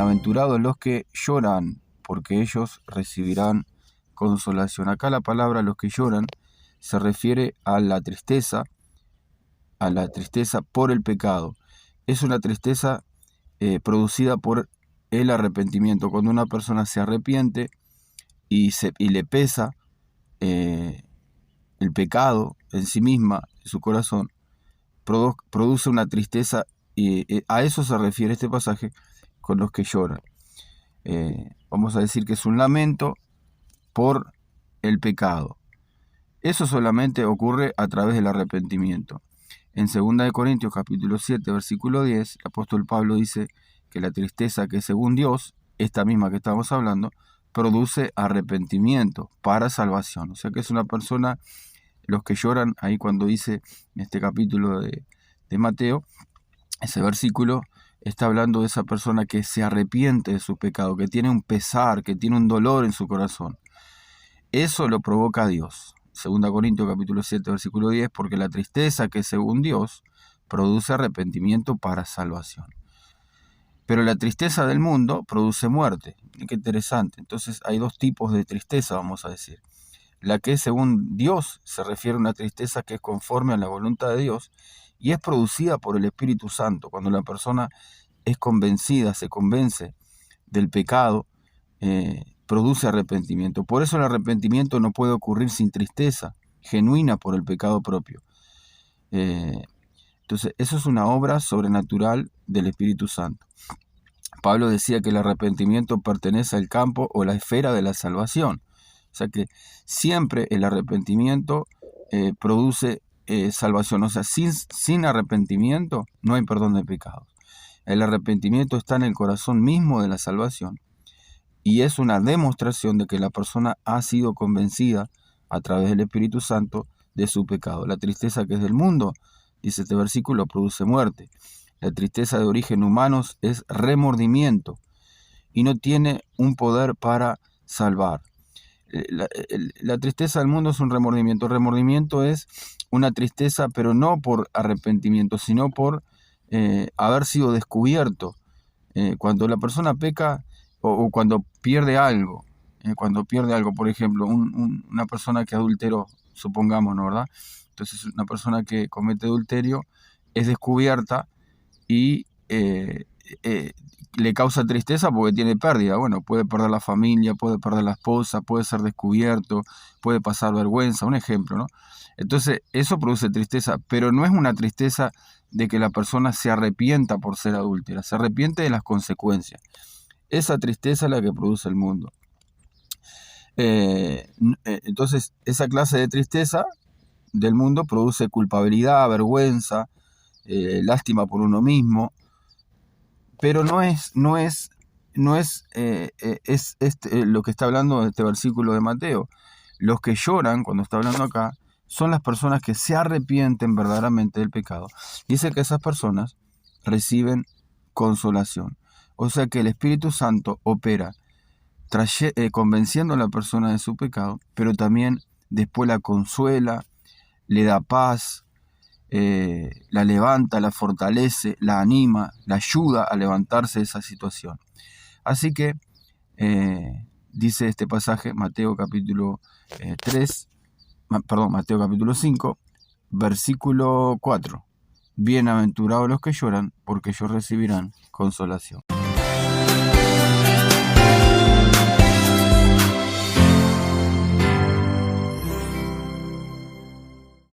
bienaventurados los que lloran, porque ellos recibirán consolación. Acá la palabra los que lloran se refiere a la tristeza por el pecado. Es una tristeza producida por el arrepentimiento. Cuando una persona se arrepiente y le pesa el pecado en sí misma, en su corazón, produce una tristeza, y a eso se refiere este pasaje con los que lloran. Vamos a decir que es un lamento por el pecado. Eso solamente ocurre a través del arrepentimiento. En 2 Corintios capítulo 7, versículo 10, el apóstol Pablo dice que la tristeza que según Dios, esta misma que estamos hablando, produce arrepentimiento para salvación. O sea que es una persona, los que lloran, ahí cuando dice en este capítulo de Mateo, ese versículo está hablando de esa persona que se arrepiente de su pecado, que tiene un pesar, que tiene un dolor en su corazón. Eso lo provoca Dios. 2 Corintios capítulo 7, versículo 10, porque la tristeza que según Dios produce arrepentimiento para salvación. Pero la tristeza del mundo produce muerte. Qué interesante. Entonces hay dos tipos de tristeza, vamos a decir. La que según Dios se refiere a una tristeza que es conforme a la voluntad de Dios y es producida por el Espíritu Santo. Cuando la persona es convencida, se convence del pecado, produce arrepentimiento. Por eso el arrepentimiento no puede ocurrir sin tristeza genuina por el pecado propio. Entonces, eso es una obra sobrenatural del Espíritu Santo. Pablo decía que el arrepentimiento pertenece al campo o la esfera de la salvación. O sea que siempre el arrepentimiento produce salvación. O sea, sin arrepentimiento no hay perdón de pecados. El arrepentimiento está en el corazón mismo de la salvación y es una demostración de que la persona ha sido convencida a través del Espíritu Santo de su pecado. La tristeza que es del mundo, dice este versículo, produce muerte. La tristeza de origen humano es remordimiento y no tiene un poder para salvar. La tristeza del mundo es un remordimiento. El remordimiento es una tristeza, pero no por arrepentimiento, sino por haber sido descubierto. Cuando la persona peca o cuando pierde algo, por ejemplo, una persona que adulteró, supongamos, ¿no, verdad? Entonces, una persona que comete adulterio es descubierta y le causa tristeza porque tiene pérdida. Bueno, puede perder la familia, puede perder la esposa, puede ser descubierto, puede pasar vergüenza, un ejemplo, ¿no? Entonces, eso produce tristeza, pero no es una tristeza de que la persona se arrepienta por ser adúltera, se arrepiente de las consecuencias. Esa tristeza es la que produce el mundo. Entonces, esa clase de tristeza del mundo produce culpabilidad, vergüenza, lástima por uno mismo, pero no es lo que está hablando este versículo de Mateo. Los que lloran, cuando está hablando acá, son las personas que se arrepienten verdaderamente del pecado. Dice que esas personas reciben consolación. O sea que el Espíritu Santo opera convenciendo a la persona de su pecado, pero también después la consuela, le da paz, la levanta, la fortalece, la anima, la ayuda a levantarse de esa situación. Así que dice este pasaje, Mateo capítulo 5, versículo 4. Bienaventurados los que lloran, porque ellos recibirán consolación.